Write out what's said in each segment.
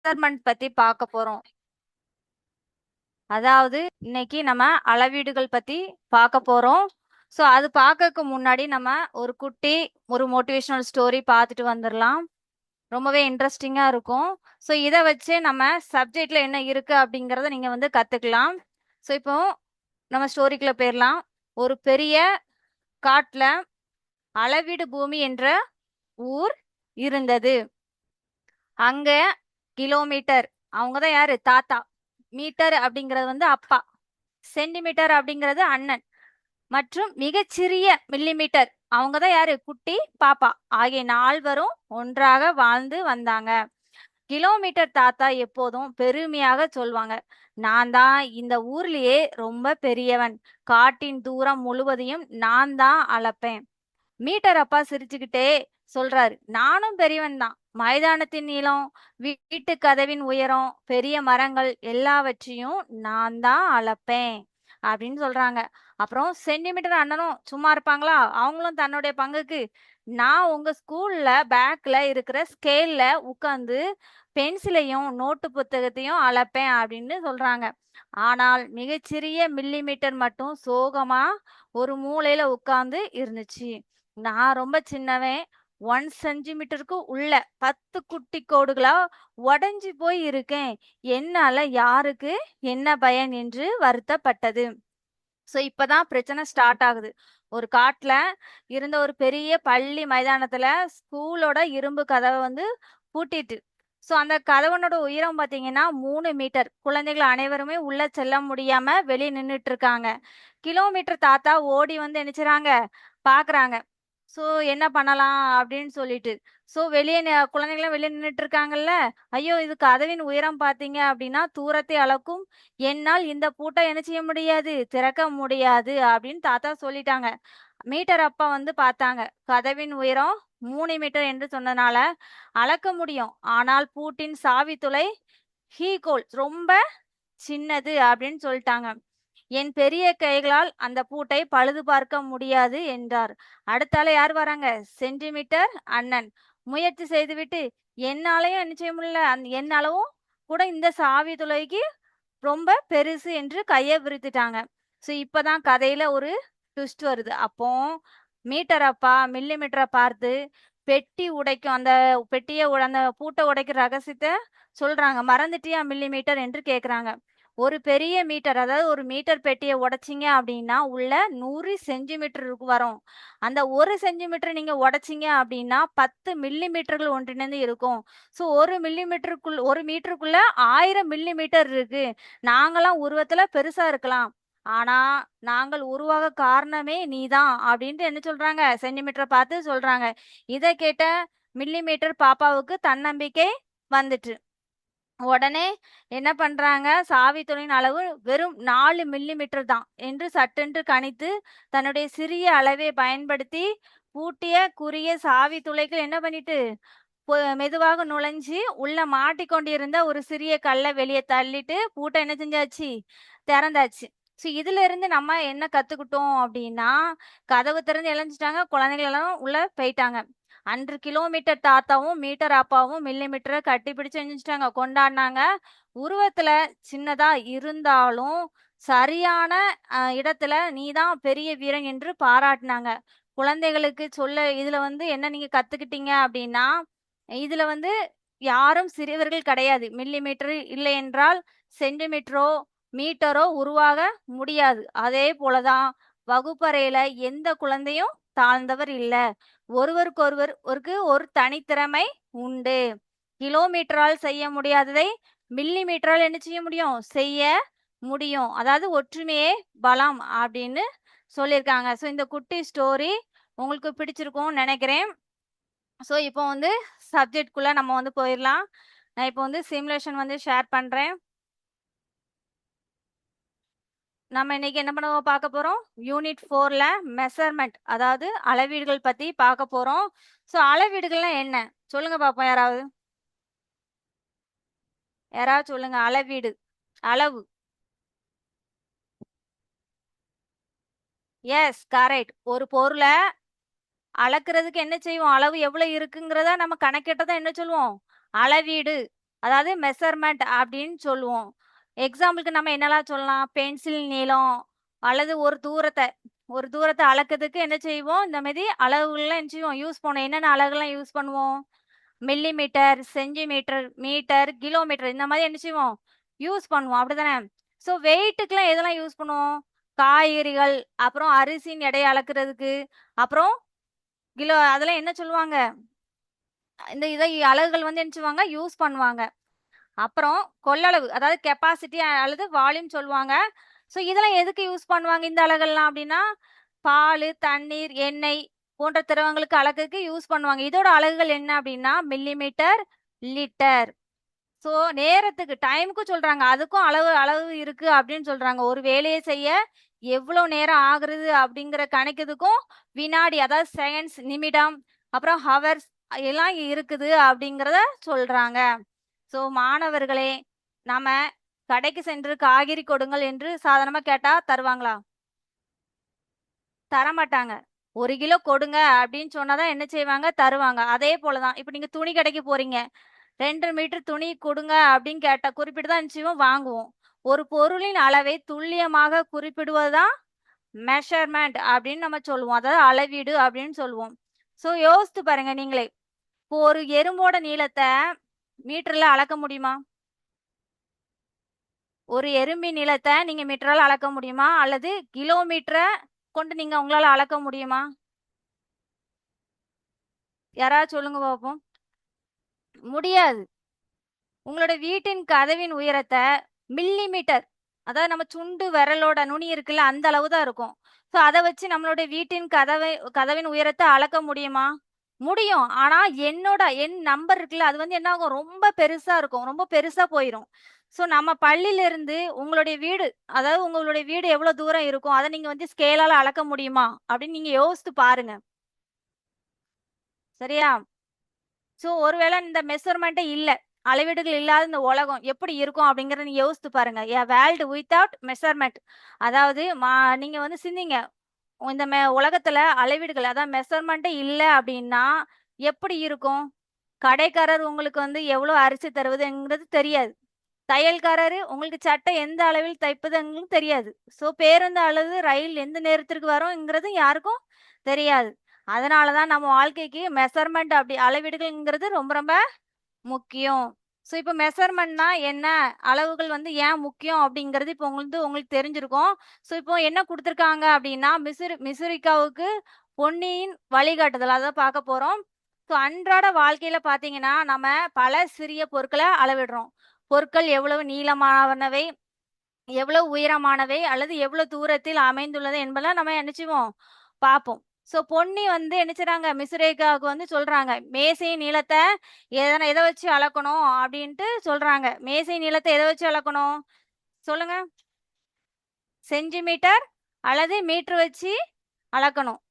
Measurement பத்தி பார்க்க போறோம். அதாவது இன்னைக்கு நம்ம அளவீடுகள் பத்தி பார்க்க போறோம். ஸோ அது பார்க்கறதுக்கு முன்னாடி நம்ம ஒரு மோட்டிவேஷனல் ஸ்டோரி பார்த்துட்டு வந்துடலாம். ரொம்பவே இன்ட்ரெஸ்டிங்கா இருக்கும். ஸோ இதை வச்சு நம்ம சப்ஜெக்ட்ல என்ன இருக்கு அப்படிங்கிறத நீங்க வந்து கத்துக்கலாம். ஸோ இப்போ நம்ம ஸ்டோரிக்குள்ள போயிடலாம். ஒரு பெரிய காட்டுல அளவீடு பூமி என்ற ஊர் இருந்தது. அங்க கிலோமீட்டர், அவங்கதான் யாரு? தாத்தா. மீட்டர் அப்படிங்கிறது வந்து அப்பா. சென்டிமீட்டர் அப்படிங்கிறது அண்ணன். மற்றும் மிகச்சிறிய மில்லிமீட்டர், அவங்கதான் யாரு? குட்டி பாப்பா. ஆகிய நால்வரும் ஒன்றாக வாழ்ந்து வந்தாங்க. கிலோமீட்டர் தாத்தா எப்போதும் பெருமையாக சொல்வாங்க, நான் தான் இந்த ஊர்லயே ரொம்ப பெரியவன். காட்டின் தூரம் முழுவதையும் நான் தான் அளப்பேன். மீட்டர் அப்பா சிரிச்சுக்கிட்டே சொல்றாரு, நானும் பெரியவன் தான். மைதானத்தின் நீளம், வீட்டு கதவின் உயரம், பெரிய மரங்கள் எல்லாவற்றையும் நான் தான் அளப்பேன் அப்படின்னு சொல்றாங்க. அப்புறம் சென்டிமீட்டர் அண்ணனும் சும்மா இருப்பாங்களா? அவங்களும் தன்னுடைய பங்குக்கு, நான் உங்க ஸ்கூல்ல பேக்ல இருக்கிற ஸ்கேல்ல உட்கார்ந்து பென்சிலையும் நோட்டு புத்தகத்தையும் அளப்பேன் அப்படின்னு சொல்றாங்க. ஆனால் மிகச்சிறிய மில்லிமீட்டர் மட்டும் சோகமா ஒரு மூலையில உட்கார்ந்து இருந்துச்சு. நான் ரொம்ப சின்னவன். 1 சென்டிமீட்டருக்கு உள்ள 10 குட்டி கோடுகளா உடைஞ்சு போய் இருக்கேன். என்னால யாருக்கு என்ன பயன் என்று வருத்தப்பட்டது. ஸோ இப்பதான் பிரச்சனை ஸ்டார்ட் ஆகுது. ஒரு காட்டுல இருந்த ஒரு பெரிய பள்ளி மைதானத்துல ஸ்கூலோட இரும்பு கதவை வந்து பூட்டிட்டு. ஸோ அந்த கதவனோட உயரம் பாத்தீங்கன்னா 3 மீட்டர். குழந்தைகள் அனைவருமே உள்ள செல்ல முடியாம வெளியே நின்றுட்டு இருக்காங்க. கிலோமீட்டர் தாத்தா ஓடி வந்து நினைச்சுறாங்க, பாக்குறாங்க. ஸோ என்ன பண்ணலாம் அப்படின்னு சொல்லிட்டு. ஸோ வெளியே குழந்தைங்களாம் வெளியே நின்றுட்டு இருக்காங்கல்ல. ஐயோ, இது கதவின் உயரம் பாத்தீங்க அப்படின்னா தூரத்தை அளக்கும். என்னால் இந்த பூட்டை என்ன செய்ய முடியாது, திறக்க முடியாது அப்படின்னு தாத்தா சொல்லிட்டாங்க. மீட்டர் அப்பா வந்து பார்த்தாங்க. கதவின் உயரம் 3 மீட்டர் என்று சொன்னதுனால அளக்க முடியும். ஆனால் பூட்டின் சாவி துளை ஹீகோல் ரொம்ப சின்னது அப்படின்னு சொல்லிட்டாங்க. என் பெரிய கைகளால் அந்த பூட்டை பழுது பார்க்க முடியாது என்றார். அடுத்தால யார் வராங்க? சென்டிமீட்டர் அண்ணன். முயற்சி செய்துவிட்டு, என்னாலையும் என்ன செய்ய முடியல, என் அளவும் கூட இந்த சாவி துளைக்கு ரொம்ப பெருசு என்று கையை விரித்துட்டாங்க. ஸோ இப்பதான் கதையில ஒரு ட்விஸ்ட் வருது. அப்போ மீட்டர் அப்பா மில்லிமீட்டரை பார்த்து பெட்டி உடைக்கும் அந்த அந்த பூட்டை உடைக்கிற ரகசியத்தை சொல்றாங்க. மறந்துட்டியா மில்லிமீட்டர் என்று கேக்குறாங்க. ஒரு பெரிய மீட்டர், அதாவது ஒரு மீட்டர் பெட்டியை உடைச்சிங்க அப்படின்னா உள்ள 100 சென்டிமீட்டர் வரும். அந்த 1 சென்டிமீட்டர் நீங்க உடைச்சிங்க அப்படின்னா 10 மில்லிமீட்டர்கள் ஒன்றிணைந்து இருக்கும். ஸோ ஒரு மீட்டருக்குள்ள 1000 மில்லிமீட்டர் இருக்கு. நாங்களாம் உருவத்துல பெருசா இருக்கலாம், ஆனா நாங்கள் உருவாக காரணமே நீதான் அப்படின்ட்டு என்ன சொல்றாங்க? சென்டிமீட்டரை பார்த்து சொல்றாங்க. இதை கேட்ட மில்லிமீட்டர் பாப்பாவுக்கு தன்னம்பிக்கை வந்துட்டு உடனே என்ன பண்றாங்க, சாவி துளையின் அளவு வெறும் 4 மில்லிமீட்டர் தான் என்று சட்டென்று கணித்து தன்னுடைய சிறிய அளவை பயன்படுத்தி பூட்டிய குறுகிய சாவி துளைகள் என்ன பண்ணிட்டு மெதுவாக நுழைஞ்சு உள்ள மாட்டிக்கொண்டிருந்த ஒரு சிறிய கல்லை வெளியே தள்ளிட்டு பூட்டை என்ன செஞ்சாச்சு, திறந்தாச்சு. ஸோ இதுல இருந்து நம்ம என்ன கத்துக்கிட்டோம் அப்படின்னா, கதவு திறந்து இழைஞ்சிட்டாங்க, குழந்தைகள் எல்லாம் உள்ள போயிட்டாங்க. அன்று கிலோமீட்டர் தாத்தாவும் மீட்டர் அப்பாவும் மில்லிமீட்டரை கட்டி பிடிச்சு செஞ்சுட்டாங்க, கொண்டாடினாங்க. உருவத்துல சின்னதா இருந்தாலும் சரியான இடத்துல நீதான் பெரிய வீரன் என்று பாராட்டினாங்க. குழந்தைகளுக்கு சொல்ல இதுல வந்து என்ன நீங்க கத்துக்கிட்டீங்க அப்படின்னா, இதுல வந்து யாரும் சிறியவர்கள் கிடையாது. மில்லிமீட்டர் இல்லை என்றால் சென்டிமீட்டரோ மீட்டரோ உருவாக முடியாது. அதே போலதான் வகுப்பறையில எந்த குழந்தையும் தாழ்ந்தவர் இல்ல. ஒருவருக்கொருவர் ஒரு தனித்திறமை உண்டு. கிலோமீட்டரால் செய்ய முடியாததை மில்லிமீட்டரால் என்ன செய்ய முடியும், செய்ய முடியும். அதாவது ஒற்றுமையே பலம் அப்படின்னு சொல்லியிருக்காங்க. ஸோ இந்த குட்டி ஸ்டோரி உங்களுக்கு பிடிச்சிருக்கும்னு நினைக்கிறேன். ஸோ இப்போ வந்து சப்ஜெக்ட்குள்ள நம்ம வந்து போயிடலாம். நான் இப்போ வந்து சிமுலேஷன் வந்து ஷேர் பண்றேன். நம்ம இன்னைக்கு என்ன பண்ண பார்க்க போறோம்? யூனிட் 4ல மெஷர்மெண்ட், அதாவது அளவீடுகள் பத்தி பார்க்க போறோம். ஸோ அளவீடுகள்லாம் என்ன சொல்லுங்க பாப்போம். யாராவது யாராவது சொல்லுங்க. அளவீடு, அளவு. Yes, correct. ஒரு பொருளை அளக்கிறதுக்கு என்ன செய்வோம்? அளவு எவ்வளவு இருக்குங்கிறத நம்ம கணக்கிட்டதான் என்ன சொல்லுவோம்? அளவீடு. அதாவது மெஷர்மெண்ட் அப்படின்னு சொல்லுவோம். எக்ஸாம்பிளுக்கு நம்ம என்னலாம் சொல்லலாம்? பென்சில் நீளம் அல்லது ஒரு தூரத்தை அளக்கிறதுக்கு என்ன செய்வோம்? இந்த மாதிரி அளவுகள்லாம் என்ன செய்வோம்? யூஸ் பண்ணுவோம். என்னென்ன அலகுலாம் யூஸ் பண்ணுவோம்? மில்லிமீட்டர், சென்டிமீட்டர், மீட்டர், கிலோமீட்டர் இந்த மாதிரி என்ன செய்வோம்? யூஸ் பண்ணுவோம். அப்படிதானே? ஸோ வெயிட்டுக்கெல்லாம் எதெல்லாம் யூஸ் பண்ணுவோம்? காய்கறிகள், அப்புறம் அரிசியின் எடையை அளக்கிறதுக்கு, அப்புறம் கிலோ அதெல்லாம் என்ன சொல்லுவாங்க? இந்த இதை அலகுகள் வந்து என்ன செய்வாங்க? யூஸ் பண்ணுவாங்க. அப்புறம் கொள்ளளவு, அதாவது கெப்பாசிட்டி அல்லது வால்யூம் சொல்லுவாங்க. ஸோ இதெல்லாம் எதுக்கு யூஸ் பண்ணுவாங்க இந்த அலகுகள்லாம் அப்படின்னா, பால், தண்ணீர், எண்ணெய் போன்ற திரவங்களுக்கு அளக்குறதுக்கு யூஸ் பண்ணுவாங்க. இதோட அலகுகள் என்ன அப்படின்னா மில்லிமீட்டர், லிட்டர். ஸோ நேரத்துக்கு டைமுக்கு சொல்றாங்க. அதுக்கும் அளவு அளவு இருக்கு அப்படின்னு சொல்றாங்க. ஒரு வேலையை செய்ய எவ்வளோ நேரம் ஆகுறது அப்படிங்கிற கணக்குதுக்கும் வினாடி, அதாவது செகண்ட்ஸ், நிமிடம், அப்புறம் ஹவர்ஸ் எல்லாம் இருக்குது அப்படிங்கிறத சொல்றாங்க. ஸோ மாணவர்களே, நாம கடைக்கு சென்று காய்கறி கொடுங்கள் என்று சாதாரணமா கேட்டா தருவாங்களா? தரமாட்டாங்க. 1 கிலோ கொடுங்க அப்படின்னு சொன்னாதான் என்ன செய்வாங்க? தருவாங்க. அதே போலதான் இப்ப நீங்க துணி கடைக்கு போறீங்க. 2 மீட்டர் துணி கொடுங்க அப்படின்னு கேட்டா குறிப்பிட்டு தான் என்ன செய்வோம்? வாங்குவோம். ஒரு பொருளின் அளவை துல்லியமாக குறிப்பிடுவதுதான் மெஷர்மெண்ட் அப்படின்னு நம்ம சொல்லுவோம். அதாவது அளவீடு அப்படின்னு சொல்லுவோம். ஸோ யோசித்து பாருங்க நீங்களே. இப்போ ஒரு எறும்போட நீளத்தை மீட்டர்ல அளக்க முடியுமா? ஒரு எறும்பின் நீளத்தை நீங்க மீட்டரால் அளக்க முடியுமா? அல்லது கிலோமீட்டரை கொண்டு நீங்க உங்களால அளக்க முடியுமா? யாராவது சொல்லுங்க பார்ப்போம். முடியாது. உங்களோட வீட்டின் கதவின் உயரத்தை மில்லிமீட்டர், அதாவது நம்ம சுண்டு விரலோட நுனி இருக்குல்ல அந்த அளவு தான் இருக்கும். ஸோ அதை வச்சு நம்மளுடைய வீட்டின் கதவின் உயரத்தை அளக்க முடியுமா? முடியும். ஆனா எண் நம்பர் இருக்குல்ல அது வந்து என்ன ஆகும்? ரொம்ப பெருசா இருக்கும். ரொம்ப பெருசா போயிரும். ஸோ நம்ம பள்ளியில இருந்து உங்களுடைய வீடு, அதாவது உங்களுடைய வீடு எவ்வளவு தூரம் இருக்கும் அதை நீங்க வந்து ஸ்கேலால அளக்க முடியுமா அப்படின்னு நீங்க யோசித்து பாருங்க. சரியா? ஸோ ஒருவேளை இந்த மெஷர்மெண்ட்டே இல்ல, அளவீடுகள் இல்லாத இந்த உலகம் எப்படி இருக்கும் அப்படிங்கறத நீங்க யோசித்து பாருங்க. ஏ வேர்ல்டு வித்தவுட் மெஷர்மெண்ட், அதாவது நீங்க வந்து சிந்திங்க. இந்த உலகத்துல அளவீடுகள் அதாவது மெஷர்மெண்ட்டே இல்ல அப்படின்னா எப்படி இருக்கும்? கடைக்காரர் உங்களுக்கு வந்து எவ்வளவு அரிசி தருவதுங்கிறது தெரியாது. தையல்காரரு உங்களுக்கு சட்டை எந்த அளவில் தைப்பதுங்கிறது தெரியாது. ஸோ பேருந்து அல்லது ரயில் எந்த நேரத்திற்கு வரும்ங்கிறது யாருக்கும் தெரியாது. அதனாலதான் நம்ம வாழ்க்கைக்கு மெஷர்மெண்ட் அப்படி அளவீடுகள்ங்கிறது ரொம்ப ரொம்ப முக்கியம். ஸோ இப்போ மெஷர்மெண்ட்னா என்ன? அளவுகள் வந்து ஏன் முக்கியம் அப்படிங்கிறது இப்போ உங்களுக்கு தெரிஞ்சிருக்கும். ஸோ இப்போ என்ன கொடுத்துருக்காங்க அப்படின்னா மிசுரிக்காவுக்கு பொன்னியின் வழிகாட்டுதல் அதை பார்க்க போறோம். ஸோ அன்றாட வாழ்க்கையில பார்த்தீங்கன்னா நம்ம பல சிறிய பொருட்களை அளவிடுறோம். பொருட்கள் எவ்வளவு நீளமானவை, எவ்வளவு உயரமானவை அல்லது எவ்வளவு தூரத்தில் அமைந்துள்ளது என்பதெல்லாம் நம்ம நினைச்சுவோம் பார்ப்போம். ஸோ பொன்னி வந்து என்ன செய்றாங்க? மிசுரேகாவுக்கு வந்து சொல்றாங்க மேசையின் நீளத்தை எதை வச்சு அளக்கணும் அப்படின்ட்டு சொல்றாங்க. மேசை நீளத்தை எதை வச்சு அளக்கணும் சொல்லுங்க? சென்டிமீட்டர் அல்லது மீட்டர் வச்சு அளக்கணும்.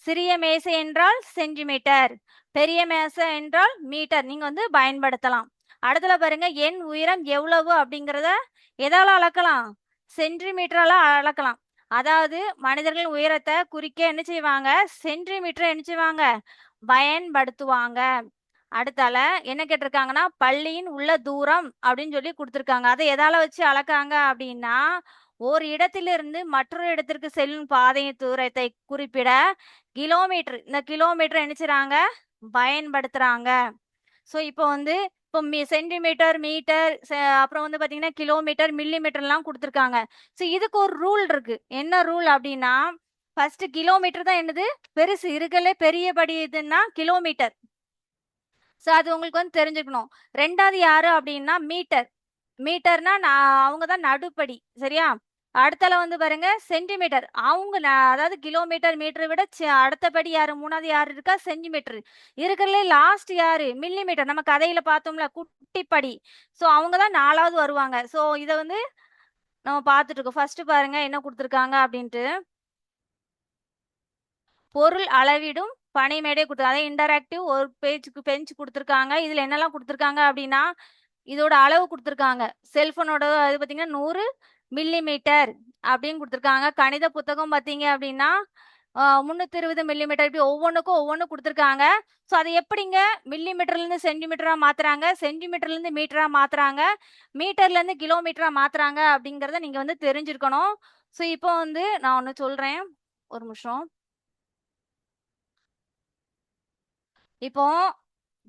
சிறிய மேசை என்றால் சென்டிமீட்டர், பெரிய மேசை என்றால் மீட்டர் நீங்க வந்து பயன்படுத்தலாம். அடுத்தல பாருங்க, என் உயரம் எவ்வளவு அப்படிங்கிறத எதால அளக்கலாம்? சென்டிமீட்டரால அளக்கலாம். அதாவது மனிதர்கள் உயரத்தை குறிக்க என்ன செய்வாங்க? சென்டிமீட்டர் என்ன செய்வாங்க? பயன்படுத்துவாங்க. அடுத்தால என்ன கேட்டிருக்காங்கன்னா பள்ளியின் உள்ள தூரம் அப்படின்னு சொல்லி கொடுத்துருக்காங்க. அதை எதால வச்சு அளக்காங்க அப்படின்னா ஒரு இடத்திலிருந்து மற்றொரு இடத்திற்கு செல்லும் பாதையின் தூரத்தை குறிப்பிட கிலோமீட்டர், இந்த கிலோமீட்டர் என்ன செய்றாங்க? பயன்படுத்துறாங்க. ஸோ இப்போ வந்து இப்போ சென்டிமீட்டர், மீட்டர், அப்புறம் வந்து பார்த்தீங்கன்னா கிலோமீட்டர், மில்லிமீட்டர்லாம் கொடுத்துருக்காங்க. ஸோ இதுக்கு ஒரு ரூல் இருக்கு. என்ன ரூல் அப்படின்னா ஃபர்ஸ்ட் கிலோமீட்டர் தான் என்னது பெருசு இருக்கலே பெரியபடி இதுன்னா கிலோமீட்டர். ஸோ அது உங்களுக்கு வந்து தெரிஞ்சுக்கணும். ரெண்டாவது யாரு அப்படின்னா மீட்டர். மீட்டர்னா அவங்க தான் நடுப்படி. சரியா? அடுத்தால வந்து பாருங்க சென்டிமீட்டர். அவங்க அதாவது கிலோமீட்டர், மீட்டரை விட அடுத்தபடி யாரு? மூணாவது யாரு இருக்கா? சென்டிமீட்டர். இருக்கிறதுலே லாஸ்ட் யாரு? மில்லிமீட்டர். நம்ம கதையில பார்த்தோம்ல குட்டிப்படி. ஸோ அவங்க தான் 4வது வருவாங்க. ஸோ இதை வந்து நம்ம பார்த்துட்டு இருக்கோம். ஃபர்ஸ்ட் பாருங்க என்ன கொடுத்துருக்காங்க அப்படின்ட்டு. பொருள் அளவிடும் பணிமேடை கொடுத்து அதாவது இன்டராக்டிவ் ஒரு பெஞ்ச் கொடுத்துருக்காங்க. இதுல என்னெல்லாம் கொடுத்துருக்காங்க அப்படின்னா இதோட அளவு கொடுத்துருக்காங்க. செல்போனோட இது பார்த்தீங்கன்னா 100 மில்லிமீட்டர் அப்படின்னு கொடுத்துருக்காங்க. கணித புத்தகம் பார்த்தீங்க அப்படின்னா 320 மில்லிமீட்டர் இப்படி ஒவ்வொன்றுக்கும் ஒவ்வொன்று கொடுத்துருக்காங்க. ஸோ அது எப்படிங்க மில்லிமீட்டர்லேருந்து சென்டிமீட்டரா மாத்துறாங்க, சென்டிமீட்டர்லேருந்து மீட்டரா மாத்துறாங்க, மீட்டர்லேருந்து கிலோமீட்டரா மாத்துறாங்க அப்படிங்கிறத நீங்க வந்து தெரிஞ்சிருக்கணும். ஸோ இப்போ வந்து நான் ஒன்று சொல்றேன், ஒரு நிமிஷம். இப்போ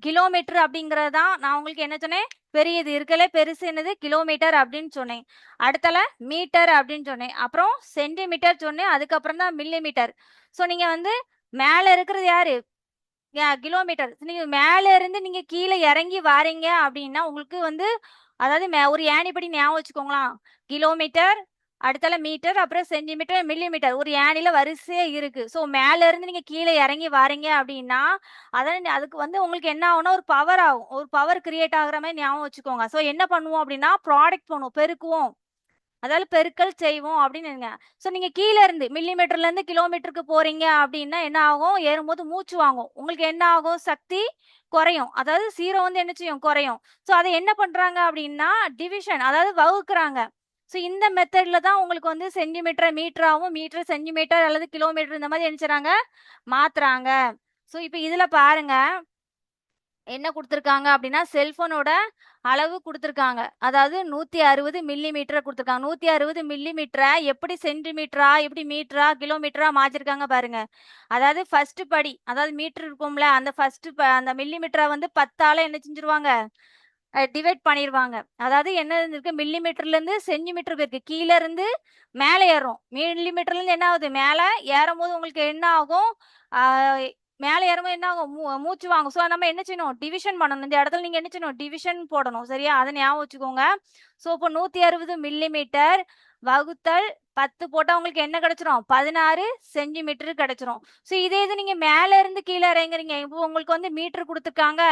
கிலோமீட்டர் அப்படிங்கிறது தான் நான் உங்களுக்கு என்ன சொன்னேன், பெரியது இருக்கலே பெருசு என்னது கிலோமீட்டர் அப்படின்னு சொன்னேன். அடுத்தல மீட்டர் அப்படின்னு சொன்னேன், அப்புறம் சென்டிமீட்டர் சொன்னேன், அதுக்கப்புறம் தான் மில்லிமீட்டர். ஸோ நீங்க வந்து மேல இருக்கிறது யாரு, கிலோமீட்டர். நீங்க மேல இருந்து நீங்க கீழே இறங்கி வாரீங்க அப்படின்னா உங்களுக்கு வந்து அதாவது ஒரு ஏணிப்படி ஞாபகம் வச்சுக்கோங்களா, கிலோமீட்டர், அடுத்தால மீட்டர், அப்புறம் சென்டிமீட்டர், மில்லிமீட்டர், ஒரு ஏணில வரிசையா இருக்கு. ஸோ மேல இருந்து நீங்க கீழே இறங்கி வாரீங்க அப்படின்னா அதான் அதுக்கு வந்து உங்களுக்கு என்ன ஆகும்னா ஒரு பவர் ஆகும், ஒரு பவர் கிரியேட் ஆகுற மாதிரி ஞாபகம் வச்சுக்கோங்க. ஸோ என்ன பண்ணுவோம் அப்படின்னா ப்ராடக்ட் பண்ணுவோம், பெருக்குவோம், அதாவது பெருக்கல் செய்வோம் அப்படின்னு. ஸோ நீங்க கீழே இருந்து மில்லிமீட்டர்ல இருந்து கிலோமீட்டருக்கு போறீங்க அப்படின்னா என்ன ஆகும், ஏறும்போது மூச்சு வாங்கும், உங்களுக்கு என்ன ஆகும், சக்தி குறையும், அதாவது ஜீரோ வந்து என்ன செய்யும், குறையும். ஸோ அதை என்ன பண்றாங்க அப்படின்னா டிவிஷன், அதாவது வகுக்குறாங்க. ஸோ இந்த மெத்தட்ல தான் உங்களுக்கு வந்து சென்டிமீட்டர் மீட்டராகவும், மீட்டர் சென்டிமீட்டர் அல்லது கிலோமீட்டர் இந்த மாதிரி என்ன செய்றாங்க, மாத்துறாங்க. ஸோ இப்போ இதுல பாருங்க என்ன கொடுத்துருக்காங்க அப்படின்னா செல்போனோட அளவு கொடுத்துருக்காங்க, அதாவது 160 மில்லிமீட்டர் கொடுத்துருக்காங்க. 160 மில்லிமீட்டரை எப்படி சென்டிமீட்டரா, எப்படி மீட்டரா, கிலோமீட்டரா மாத்திருக்காங்க பாருங்க. அதாவது ஃபர்ஸ்ட் படி, அதாவது மீட்டர் இருக்கும்ல, அந்த ஃபர்ஸ்ட் அந்த மில்லிமீட்டரை வந்து 10ஆல என்ன செஞ்சிருவாங்க, டிவைட் பண்ணிடுவாங்க. அதாவது என்ன இருக்கு, மில்லிமீட்டர்ல இருந்து சென்டிமீட்டர் இருக்கு, கீழே இருந்து மேலே ஏறும், மில்லிமீட்டர்ல இருந்து என்ன ஆகுது, மேலே ஏறும் போது உங்களுக்கு என்ன ஆகும், மேலே ஏறும்போது என்ன ஆகும், மூச்சு வாங்கும். ஸோ நம்ம என்ன செய்யணும், டிவிஷன் பண்ணணும். இந்த இடத்துல நீங்க என்ன செய்யணும், டிவிஷன் போடணும், சரியா, அதை ஞாபகம் வச்சுக்கோங்க. ஸோ இப்போ 160 மில்லிமீட்டர் வகுத்தல் 10 போட்டா உங்களுக்கு என்ன கிடைச்சிரும், 16 சென்டிமீட்டர் கிடைச்சிரும். ஸோ இதே இது நீங்க மேல இருந்து கீழே இறங்குறீங்க, இப்போ உங்களுக்கு வந்து மீட்டர் கொடுத்துருக்காங்க,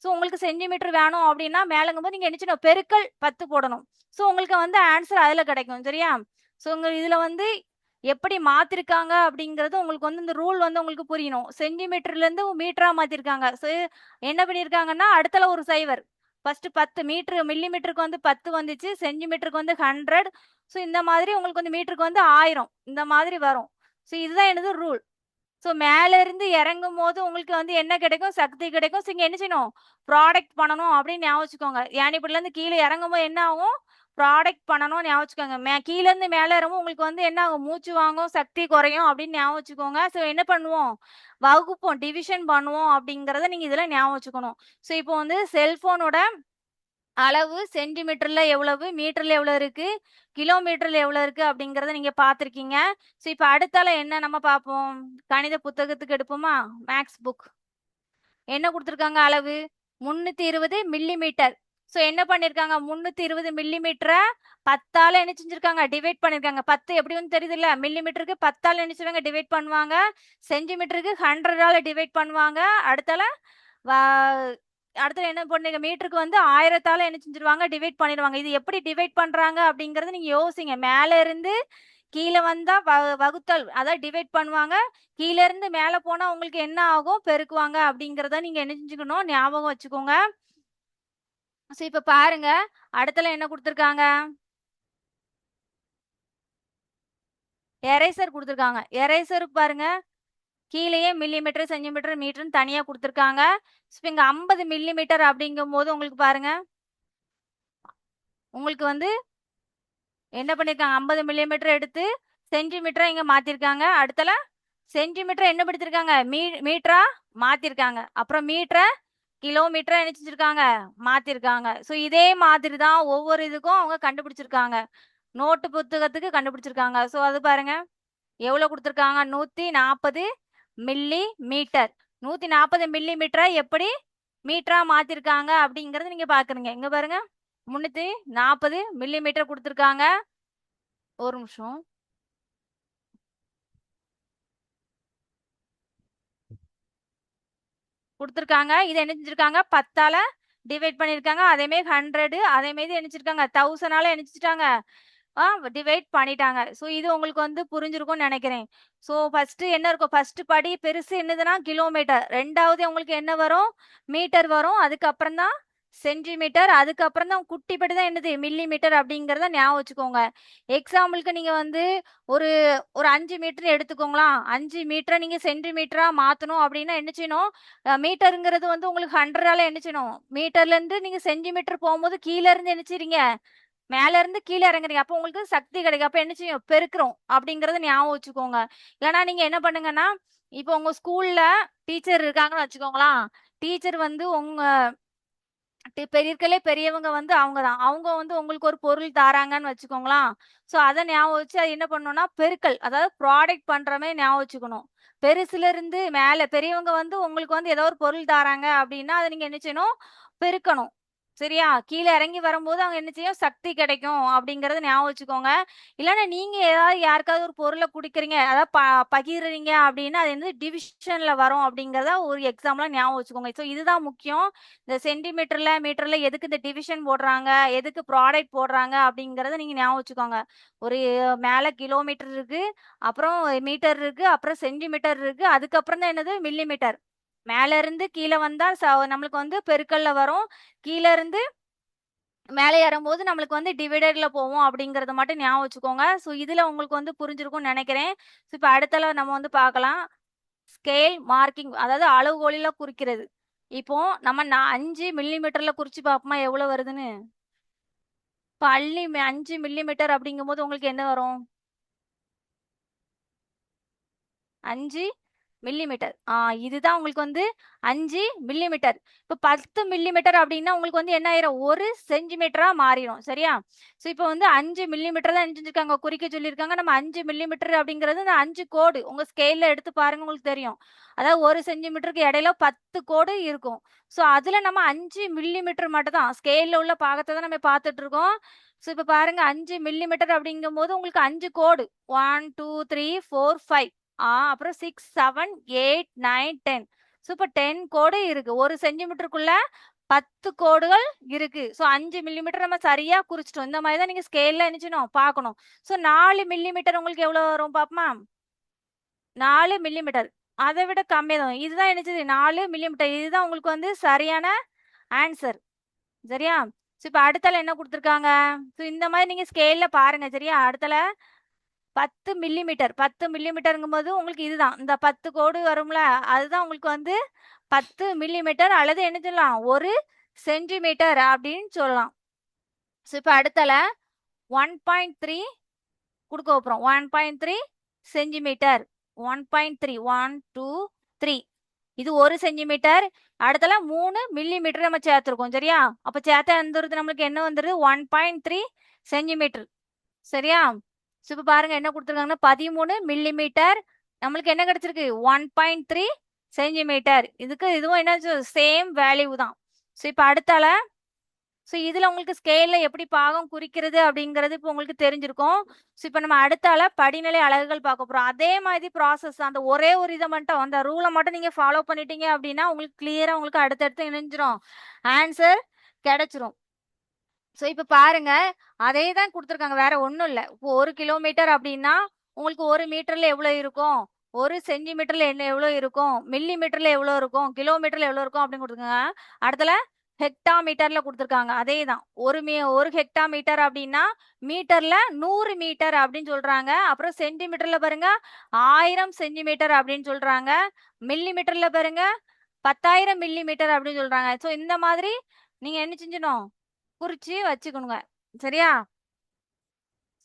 ஸோ உங்களுக்கு சென்டிமீட்டர் வேணும் அப்படின்னா மேலங்கும் போது நீங்க என்ன செய்யணும், பெருக்கல் 10 போடணும். ஸோ உங்களுக்கு வந்து ஆன்சர் அதுல கிடைக்கும், சரியா. ஸோ உங்க இதுல வந்து எப்படி மாத்திருக்காங்க அப்படிங்கிறது உங்களுக்கு வந்து இந்த ரூல் வந்து உங்களுக்கு புரியணும். சென்டிமீட்டர்ல இருந்து மீட்டரா மாத்திருக்காங்க. ஸோ என்ன பண்ணிருக்காங்கன்னா அடுத்தல ஒரு சைவர், ஃபர்ஸ்ட் 10 மீட்டர், மில்லிமீட்டருக்கு வந்து 10 வந்துச்சு, சென்டிமீட்டருக்கு வந்து 100. ஸோ இந்த மாதிரி உங்களுக்கு வந்து மீட்டருக்கு வந்து 1000 இந்த மாதிரி வரும். ஸோ இதுதான் எனது ரூல். ஸோ மேல இருந்து இறங்கும் போது உங்களுக்கு வந்து என்ன கிடைக்கும், சக்தி கிடைக்கும். ஸோ இங்க என்ன செய்யணும், ப்ராடக்ட் பண்ணணும் அப்படின்னு ஞாபகம் வச்சுக்கோங்க. ஏணிப்படில இருந்து கீழே இறங்கும் போது என்ன ஆகும், ப்ராடக்ட் பண்ணணும் ஞாபகம் வச்சுக்கோங்க. கீழே இருந்து மேல இறங்கும் உங்களுக்கு வந்து என்ன ஆகும், மூச்சு வாங்கும், சக்தி குறையும் அப்படின்னு ஞாபகம் வச்சுக்கோங்க. ஸோ என்ன பண்ணுவோம், வகுப்போம், டிவிஷன் பண்ணுவோம் அப்படிங்கறத நீங்க இதுல ஞாபகம் வச்சுக்கணும். ஸோ இப்போ வந்து செல்போனோட அளவு சென்டிமீட்டர்ல எவ்வளவு, மீட்டர்ல எவ்வளவு இருக்கு, கிலோமீட்டர்ல எவ்வளவு இருக்கு அப்படிங்கறத நீங்க பார்த்திருக்கீங்க. ஸோ இப்போ அடுத்தால என்ன நம்ம பார்ப்போம், கணித புத்தகத்துக்கு எடுப்போமா, மேக்ஸ் புக். என்ன கொடுத்துருக்காங்க அளவு, 320 மில்லிமீட்டர். ஸோ என்ன பண்ணிருக்காங்க, 320 மில்லிமீட்டரை 10ஆல என்ன செஞ்சிருக்காங்க, டிவைட் பண்ணிருக்காங்க. 10 எப்படி வந்து தெரியுதுல்ல, மில்லிமீட்டருக்கு 10ஆல என்ன செய்வாங்க, டிவைட் பண்ணுவாங்க, சென்டிமீட்டருக்கு 100ஆல டிவைட் பண்ணுவாங்க, அடுத்தால அடுத்து என்ன பண்ணுங்க, மீட்டருக்கு வந்து 1000ஆல என்ன செஞ்சிருவாங்க, டிவைட் பண்ணிடுவாங்க. இது எப்படி டிவைட் பண்றாங்க அப்படிங்கறது நீங்க யோசிங்க. மேல இருந்து கீழே வந்தா வகுத்தல், அதாவது டிவைட் பண்ணுவாங்க, கீழே இருந்து மேல போனா உங்களுக்கு என்ன ஆகும், பெருக்குவாங்க அப்படிங்கறத நீங்க என்ன செஞ்சுக்கணும், ஞாபகம் வச்சுக்கோங்க. ஸோ இப்ப பாருங்க அடுத்தல என்ன கொடுத்துருக்காங்க, எரேசர் கொடுத்துருக்காங்க. எரேசருக்கு பாருங்க கீழேயே மில்லிமீட்டர், சென்டிமீட்டர், மீட்டர்னு தனியா கொடுத்துருக்காங்க. இப்போ இங்க 50 மில்லிமீட்டர் அப்படிங்கும் போது உங்களுக்கு பாருங்க, உங்களுக்கு வந்து என்ன பண்ணிருக்காங்க, 50 மில்லிமீட்டர் எடுத்து சென்டிமீட்டரா இங்க மாத்திருக்காங்க. அடுத்தல சென்டிமீட்டர் என்ன படுத்திருக்காங்க, மீட்டரா மாத்திருக்காங்க. அப்புறம் மீட்டரை கிலோமீட்டரா என்ன செஞ்சிருக்காங்க, மாத்திருக்காங்க. ஸோ இதே மாதிரி தான் ஒவ்வொரு இதுக்கும் அவங்க கண்டுபிடிச்சிருக்காங்க, நோட்டு புத்தகத்துக்கு கண்டுபிடிச்சிருக்காங்க. ஸோ அது பாருங்க எவ்வளவு கொடுத்துருக்காங்க, 140 மில்லி மீட்டர். 140 மில்லி மீட்டரை எப்படி மீட்டரா மாத்திருக்காங்க அப்படிங்கறது நீங்க பாக்குறீங்க. இங்க பாருங்க 340 மில்லி மீட்டர் கொடுத்துருக்காங்க. ஒரு நிமிஷம், கொடுத்துருக்காங்க. இதை என்ன செஞ்சிருக்காங்க, 10ஆல டிவைட் பண்ணிருக்காங்க. அதே மாதிரி 100, அதே மாதிரி என்ன செஞ்சிருக்காங்க, 1000ஆல என்ன செஞ்சிட்டாங்க, டிவைட் பண்ணிட்டாங்க. ஸோ இது உங்களுக்கு வந்து புரிஞ்சிருக்கும்னு நினைக்கிறேன். ஸோ ஃபர்ஸ்ட் என்ன இருக்கும், ஃபர்ஸ்ட் படி பெருசு என்னதுன்னா கிலோமீட்டர், ரெண்டாவது உங்களுக்கு என்ன வரும், மீட்டர் வரும், அதுக்கப்புறம் தான் சென்டிமீட்டர், அதுக்கப்புறம் தான் குட்டிப்படி தான் என்னது மில்லிமீட்டர் அப்படிங்கிறத ஞாபகம் வச்சுக்கோங்க. எக்ஸாம்பிளுக்கு நீங்க வந்து ஒரு ஒரு 5 மீட்டர் எடுத்துக்கோங்களா, 5 மீட்டரை நீங்க சென்டிமீட்டரா மாத்தணும் அப்படின்னா என்ன செய்யணும், மீட்டருங்கிறது வந்து உங்களுக்கு 100ஆல என்ன செய்யணும், மீட்டர்ல இருந்து நீங்க சென்டிமீட்டர் போகும்போது கீழே இருந்து என்ன செய்றீங்க, மேல இருந்து கீழே இறங்குறீங்க. அப்போ உங்களுக்கு சக்தி கிடைக்கும். அப்ப என்ன செய்யும், பெருக்கிறோம் அப்படிங்கறத ஞாபகம் வச்சுக்கோங்க. இல்லைன்னா நீங்க என்ன பண்ணுங்கன்னா, இப்போ உங்க ஸ்கூல்ல டீச்சர் இருக்காங்கன்னு வச்சுக்கோங்களா, டீச்சர் வந்து உங்க பெரியவர்களே பெரியவங்க வந்து அவங்க தான். அவங்க வந்து உங்களுக்கு ஒரு பொருள் தாராங்கன்னு வச்சுக்கோங்களா, ஸோ அதை ஞாபகம் வச்சு அது என்ன பண்ணணும்னா பெருக்கல், அதாவது ப்ராடக்ட் பண்ற மாதிரி ஞாபகம் வச்சுக்கணும். பெருசுல இருந்து மேல பெரியவங்க வந்து உங்களுக்கு வந்து ஏதோ ஒரு பொருள் தாராங்க அப்படின்னா அதை நீங்க என்ன செய்யணும், பெருக்கணும். சரியா, கீழே இறங்கி வரும்போது அவங்க என்ன செய்யும், சக்தி கிடைக்கும் அப்படிங்கறத ஞாபகம் வச்சுக்கோங்க. இல்லைன்னா நீங்க ஏதாவது யாருக்காவது ஒரு பொருளை குடிக்கிறீங்க, அதாவது பகிர்றீங்க அப்படின்னா அது வந்து டிவிஷன்ல வரும் அப்படிங்கறத ஒரு எக்ஸாம்பிளா ஞாபகம் வச்சுக்கோங்க. ஸோ இதுதான் முக்கியம். இந்த சென்டிமீட்டர்ல மீட்டர்ல எதுக்கு இந்த டிவிஷன் போடுறாங்க, எதுக்கு ப்ராடக்ட் போடுறாங்க அப்படிங்கறத நீங்க ஞாபகம் வச்சுக்கோங்க. ஒரு மேல கிலோமீட்டர் இருக்கு, அப்புறம் மீட்டர் இருக்கு, அப்புறம் சென்டிமீட்டர் இருக்கு, அதுக்கப்புறம் தான் என்னது மில்லிமீட்டர். மேல இருந்து கீழே வந்தா நம்மளுக்கு வந்து பெருக்கல்ல வரும், கீழே இருந்து மேலே ஏறும்போது நம்மளுக்கு வந்து டிவைடர்ல போவோம் அப்படிங்கறத மட்டும் ஞாபகம் வச்சுக்கோங்க. ஸோ இதுல உங்களுக்கு வந்து புரிஞ்சிருக்கும்னு நினைக்கிறேன். ஸோ இப்போ அடுத்தல நம்ம வந்து பார்க்கலாம். ஸ்கேல் மார்க்கிங், அதாவது அளவுகோலில குறிக்கிறது. இப்போ நம்ம 5 மில்லிமீட்டர்ல குறிச்சு பார்ப்போமா எவ்வளவு வருதுன்னு. இப்போ 5 மில்லிமீட்டர் அப்படிங்கும்போது உங்களுக்கு என்ன வரும், 5 மில்லிமீட்டர். இதுதான் உங்களுக்கு வந்து 5 மில்லிமீட்டர். இப்போ 10 மில்லிமீட்டர் அப்படின்னா உங்களுக்கு வந்து என்ன ஆயிரும், 1 சென்டிமீட்டரா மாறிடும். சரியா, ஸோ இப்போ வந்து 5 மில்லிமீட்டர் தான் செஞ்சிருக்காங்க, குறிக்க சொல்லியிருக்காங்க. நம்ம 5 மில்லிமீட்டர் அப்படிங்கிறது இந்த 5 கோடு உங்க ஸ்கேல்ல எடுத்து பாருங்க, உங்களுக்கு தெரியும். அதாவது 1 சென்டிமீட்டருக்கு இடையில 10 கோடு இருக்கும். ஸோ அதுல நம்ம 5 மில்லிமீட்டர் மட்டும் தான் ஸ்கேல்ல உள்ள பாகத்தை தான் நம்ம பார்த்துட்டு இருக்கோம். ஸோ இப்போ பாருங்க 5 மில்லிமீட்டர் அப்படிங்கும் போது உங்களுக்கு 5 கோடு 1 2 3 4 5, அப்புறம் 6 7 8 9 10. ஸோ இப்போ 10 கோடு இருக்கு, ஒரு சென்டிமீட்டருக்குள்ள 10 கோடுகள் இருக்கு. ஸோ 5 மில்லிமீட்டர் நம்ம சரியா குறிச்சிட்டோம். இந்த மாதிரி தான் நீங்க ஸ்கேல்ல நினைச்சணும் பார்க்கணும். ஸோ 4 மில்லிமீட்டர் உங்களுக்கு எவ்வளவு வரும் பாப்போமா, 4 மில்லிமீட்டர். அதை விட கம்மி தான், இதுதான் என்னது 4 மில்லிமீட்டர். இதுதான் உங்களுக்கு வந்து சரியான ஆன்சர். சரியா, ஸோ இப்போ அடுத்தல என்ன கொடுத்துருக்காங்க, ஸோ இந்த மாதிரி நீங்க ஸ்கேல்ல பாருங்க. சரியா, அடுத்தல 10 மில்லிமீட்டர், 10 மில்லிமீட்டருங்கும் போது உங்களுக்கு இதுதான் இந்த 10 கோடு வரும்ல, அதுதான் உங்களுக்கு வந்து 10 மில்லிமீட்டர், அல்லது என்ன சொல்லலாம், ஒரு சென்டிமீட்டர் அப்படின்னு சொல்லலாம். ஸோ இப்போ அடுத்தல 1.3 கொடுக்க போறோம். 1.3 சென்டிமீட்டர், 1.3 1 2 3, இது ஒரு சென்டிமீட்டர். அடுத்தல 3 மில்லிமீட்டர் நம்ம சேர்த்துருக்கோம். சரியா, அப்ப சேர்த்தா வந்துருது நம்மளுக்கு என்ன வந்துருது, 1.3 சென்டிமீட்டர். சரியா, ஸோ இப்போ பாருங்க என்ன கொடுத்துருக்காங்கன்னா 13 மில்லிமீட்டர், நம்மளுக்கு என்ன கிடைச்சிருக்கு, 1.3 சென்டிமீட்டர். இதுக்கு இதுவும் என்ன சேம் வேல்யூ தான். ஸோ இப்போ அடுத்தால, ஸோ இதுல உங்களுக்கு ஸ்கேல்ல எப்படி பாகம் குறிக்கிறது அப்படிங்கிறது இப்போ உங்களுக்கு தெரிஞ்சிருக்கும். ஸோ இப்போ நம்ம அடுத்தால படிநிலை அலகுகள் பார்க்க போறோம். அதே மாதிரி ப்ராசஸ், அந்த ஒரே ஒரு இதை மட்டும், அந்த ரூலை மட்டும் நீங்க ஃபாலோ பண்ணிட்டீங்க அப்படின்னா உங்களுக்கு கிளியரா உங்களுக்கு அடுத்தடுத்து இணைஞ்சிரும், ஆன்சர் கிடைச்சிரும். ஸோ இப்போ பாருங்க அதே தான் கொடுத்துருக்காங்க, வேற ஒன்றும் இல்லை. இப்போ 1 கிலோமீட்டர் அப்படின்னா உங்களுக்கு 1 மீட்டர்ல எவ்வளோ இருக்கும், 1 சென்டிமீட்டர்ல என்ன எவ்வளோ இருக்கும், மில்லி மீட்டர்ல எவ்வளோ இருக்கும், கிலோமீட்டர்ல எவ்வளோ இருக்கும் அப்படின்னு கொடுத்துருக்காங்க. அடுத்தல ஹெக்டா மீட்டர்ல கொடுத்துருக்காங்க. அதே தான், ஒரு ஹெக்டா மீட்டர் அப்படின்னா மீட்டர்ல 100 மீட்டர் அப்படின்னு சொல்றாங்க. அப்புறம் சென்டிமீட்டர்ல பாருங்க 1000 சென்டிமீட்டர் அப்படின்னு சொல்றாங்க. மில்லி மீட்டர்ல பாருங்க 10,000 மில்லி மீட்டர் அப்படின்னு சொல்றாங்க. ஸோ இந்த மாதிரி நீங்க என்ன செஞ்சணும், குறிச்சு வச்சுக்கணுங்க. சரியா,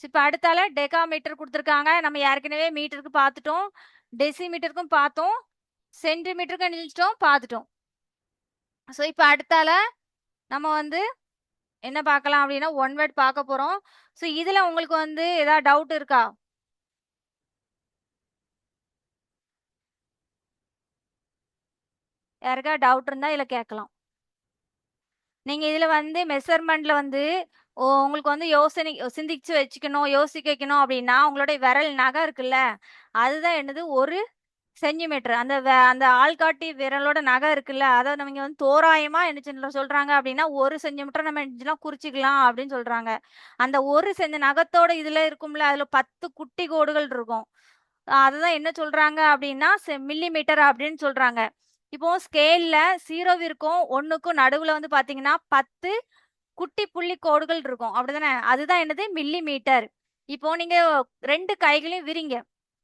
இப்ப அடுத்தால டெகாமீட்டர் கொடுத்துருக்காங்க. நம்ம ஏற்கனவே மீட்டருக்கு பார்த்துட்டோம், டெசிமீட்டருக்கும் பார்த்தோம், சென்டிமீட்டருக்கும் நினைச்சிட்டோம் பார்த்துட்டோம். ஸோ இப்போ அடுத்தால நம்ம வந்து என்ன பார்க்கலாம் அப்படின்னா ஒன் வேர்ட் பார்க்க போறோம். ஸோ இதுல உங்களுக்கு வந்து ஏதாவது டவுட் இருக்கா, யாருக்கா டவுட் இருந்தா இதுல கேட்கலாம். நீங்க இதுல வந்து மெஷர்மெண்ட்ல வந்து உங்களுக்கு வந்து யோசனை சிந்திச்சு வச்சுக்கணும், யோசிக்க வைக்கணும் அப்படின்னா உங்களுடைய விரல் நகம் இருக்குல்ல, அதுதான் என்னது ஒரு சென்டிமீட்டர். அந்த ஆள்காட்டி விரலோட நகம் இருக்குல்ல, அதை நம்ம வந்து தோராயமா என்ன சொல்றாங்க அப்படின்னா 1 சென்டிமீட்டர் நம்ம என்னலாம் குறிச்சிக்கலாம் அப்படின்னு சொல்றாங்க. அந்த ஒரு செஞ்ச நகத்தோட இதுல இருக்கும்ல, அதுல 10 குட்டி கோடுகள் இருக்கும். அதுதான் என்ன சொல்றாங்க அப்படின்னா மில்லிமீட்டர் அப்படின்னு சொல்றாங்க. இப்போ ஸ்கேல்ல 0விற்கும் 1க்கும் நடுவுல வந்து பாத்தீங்கன்னா 10 குட்டி புள்ளி கோடுகள் இருக்கும் அப்படிதானே? அதுதான் என்னது மில்லி மீட்டர். இப்போ நீங்க 2 கைகளையும் விரிங்க.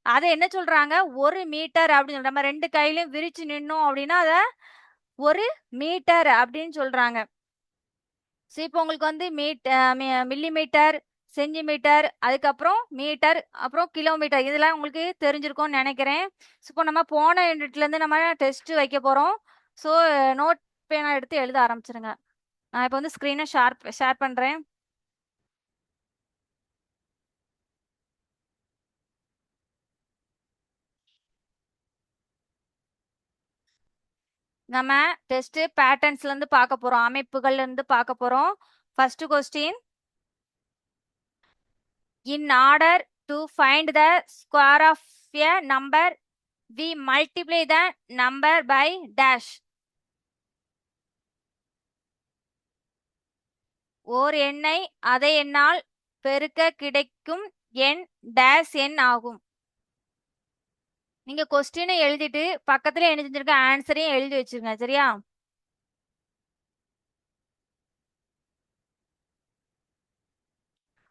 அதை என்ன சொல்றாங்க? 1 மீட்டர் அப்படின்னு சொல்றாங்க. நம்ம 2 கையிலையும் விரிச்சு நின்னோம் அப்படின்னா அத 1 மீட்டர் அப்படின்னு சொல்றாங்க. ஸோ இப்போ உங்களுக்கு வந்து மில்லி மீட்டர், சென்டிமீட்டர், அதுக்கப்புறம் மீட்டர், அப்புறம் கிலோமீட்டர் இதெல்லாம் உங்களுக்கு தெரிஞ்சிருக்கும்னு நினைக்கிறேன். ஸோ இப்போ நம்ம போன யூனிட்லேருந்து நம்ம டெஸ்ட் வைக்க போகிறோம். ஸோ நோட் பேனா எடுத்து எழுத ஆரம்பிச்சிருங்க. நான் இப்போ வந்து ஸ்க்ரீனை ஷேர் பண்ணுறேன். நம்ம டெஸ்ட் பேட்டர்ன்ஸ்ல இருந்து பார்க்க போறோம், அமைப்புகள்ல இருந்து பார்க்க போறோம். First question, in order to find the square of a number we multiply the number by dash. ஓர் எண்ணை அதை எண்ணால் பெருக்க கிடைக்கும் எண் டேஷ் எண் ஆகும். நீங்க கொஸ்டினை எழுதிட்டு பக்கத்துல என்ன செஞ்சிருக்க ஆன்சரையும் எழுதி வச்சிருங்க, சரியா?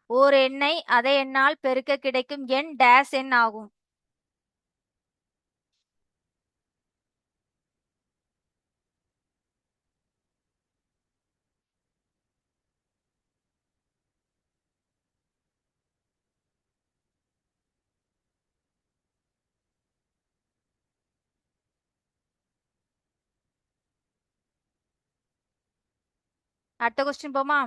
ஓர் எண்ணை அதை எண்ணால் பெருக்க கிடைக்கும் எண் டேஷ் எண் ஆகும். அடுத்த கொஸ்டின் போமா?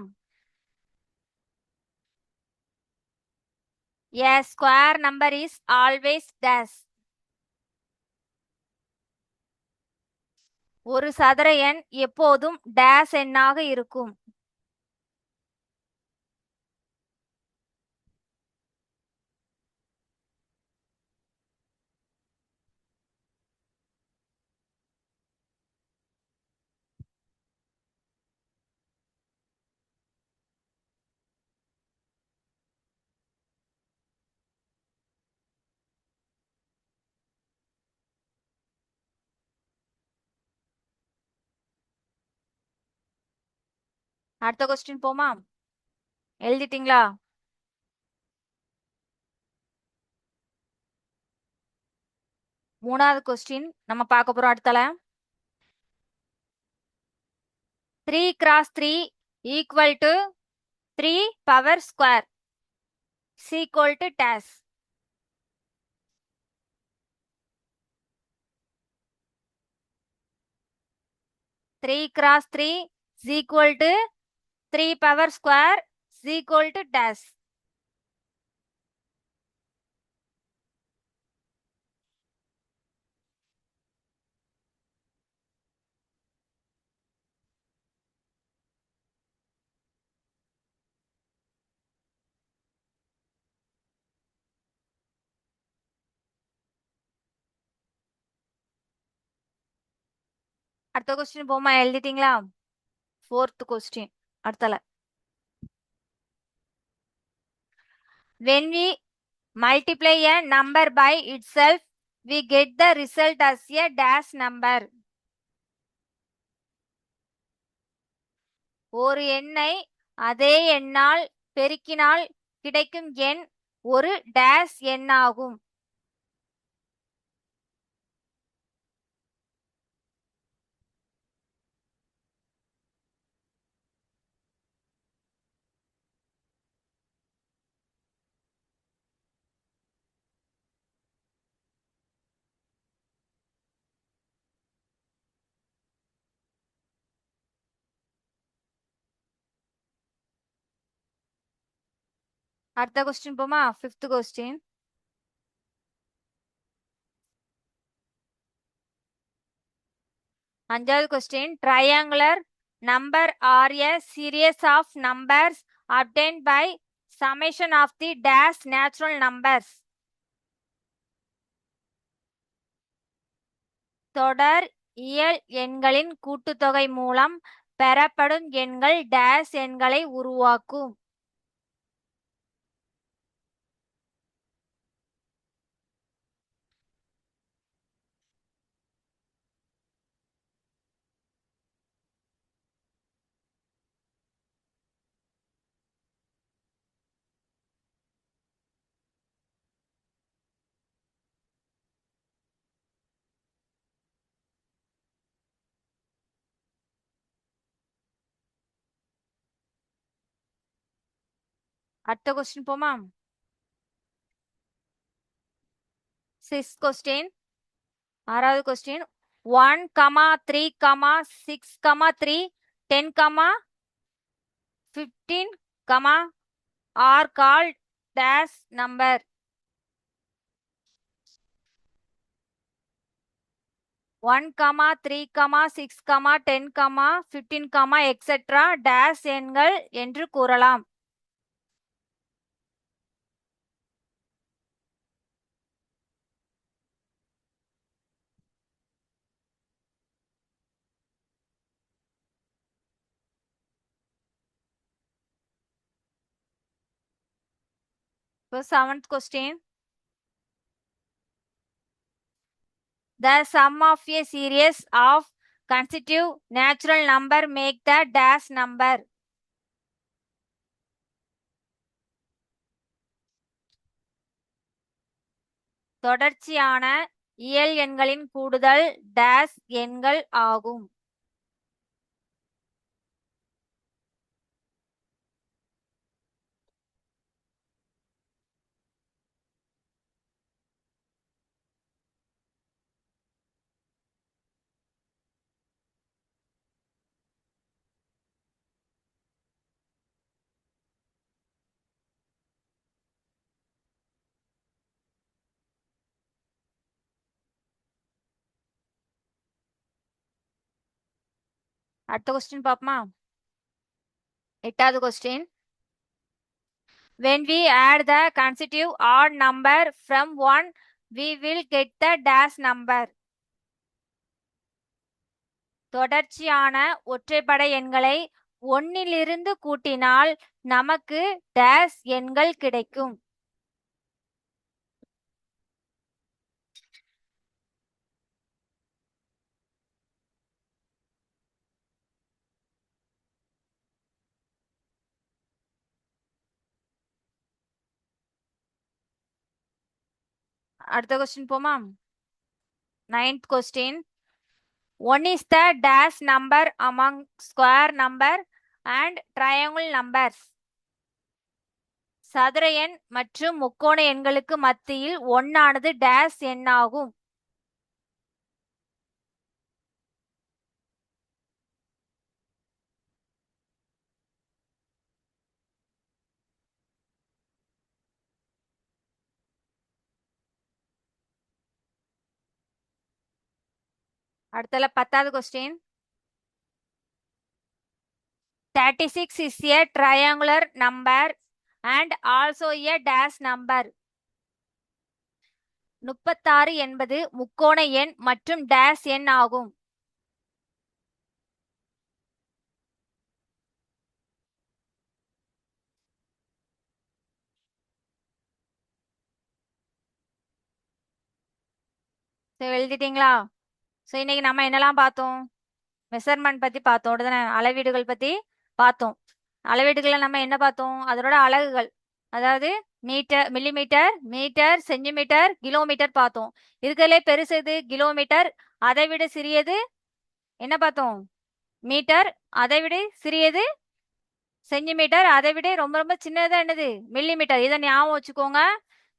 A square number is always dash. ஒரு சதுர எண் எப்போதும் டேஷ் எண்ணாக இருக்கும். அடுத்த கொஸ்டின் போமா? எழுதிட்டீங்களா? மூணாவது கொஸ்டின் நம்ம பார்க்க போறோம் அடுத்தல. 3 cross 3 equal to 3 power square is equal to dash. 3 cross 3 is equal to 3 power square is equal to dash. அடுத்த கொஸ்டின் போமா? எழுதிட்டீங்களா? ஃபோர்த் கொஸ்டின் அடுத்தல. When we multiply a number by itself, we get the result as a dash number. ஒரு எண்ணை அதே எண்ணால் பெருக்கினால் கிடைக்கும் எண் ஒரு டேஷ் எண்ணாகும். அடுத்த கொஸ்டின் போமா? Fifth question. அஞ்சாவது question, triangular number are a series of numbers obtained by summation of the dash natural numbers. தொடர் இயல் எண்களின் கூட்டுத்தொகை மூலம் பெறப்படும் எண்கள் டேஷ் எண்களை உருவாக்கும். அடுத்த கொஸ்டின் போமா? 6th கொஸ்டின், 6வது question. 1, 3, 6, 3, 10, 15, are called dash number. 1, 3, 6, 10, 15, etc. dash எண்கள் என்று கூறலாம். இப்போ 7th question. The sum of a series of consecutive natural number make the dash number. தொடர்ச்சியான இயல் எண்களின் கூடுதல் dash எண்கள் ஆகும். அடுத்த கொஸ்டின் பாப்போமா? 8வது question. When we add the consecutive odd number from 1, we will get the dash number. தொடர்ச்சியான ஒற்றைப்படை எண்களை 1லிருந்து கூட்டினால் நமக்கு dash எண்கள் கிடைக்கும். அடுத்த கொஸ்டின் போமா? 9th question. 1 is the dash number among square number and triangle numbers. சதுர எண் மற்றும் முக்கோண எண்களுக்கு மத்தியில் 1 ஆனது dash எண்ணாகும். அடுத்தல 10வது question. 36 is a triangular number and also a dash number. 36 என்பது முக்கோண எண் மற்றும் dash எண் ஆகும். எழுதிட்டீங்களா? ஸோ இன்னைக்கு நம்ம என்னெல்லாம் பார்த்தோம்? மெஷர்மெண்ட் பத்தி பார்த்தோம், உடனே அளவீடுகள் பத்தி பார்த்தோம். அளவீடுகளை நம்ம என்ன பார்த்தோம்? அதனோட அலகுகள், அதாவது metre, millimetre, metre, centimetre, kilometre பார்த்தோம். இருக்கிறதுலே பெருசு கிலோமீட்டர், அதை விட சிறியது என்ன பார்த்தோம்? மீட்டர், அதை விட சிறியது சென்டிமீட்டர், அதை விட ரொம்ப ரொம்ப சின்னது என்னது? மில்லிமீட்டர். இதை ஞாபகம் வச்சுக்கோங்க.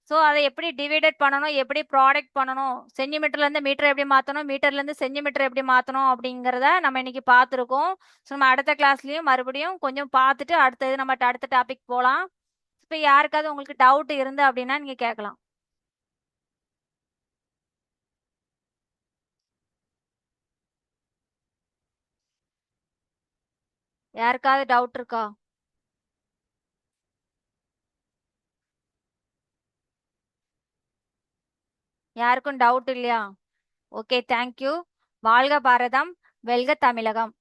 ஸோ அதை எப்படி டிவைடட் பண்ணணும், எப்படி ப்ராடக்ட் பண்ணணும், சென்டிமீட்டர்லேருந்து மீட்டர் எப்படி மாற்றணும், மீட்டர்லேருந்து சென்டிமீட்டர் எப்படி மாற்றணும் அப்படிங்கிறத நம்ம இன்னைக்கு பார்த்துருக்கோம். ஸோ நம்ம அடுத்த கிளாஸ்லையும் மறுபடியும் கொஞ்சம் பார்த்துட்டு அடுத்தது நம்ம அடுத்த டாபிக் போகலாம். இப்போ யாருக்காவது உங்களுக்கு டவுட் இருந்து அப்படின்னா நீங்கள் கேட்கலாம். யாருக்காவது டவுட் இருக்கா? யாருக்கும் டவுட் இல்லையா? Okay, thank you. வாழ்க பாரதம், வெல்க தமிழகம்.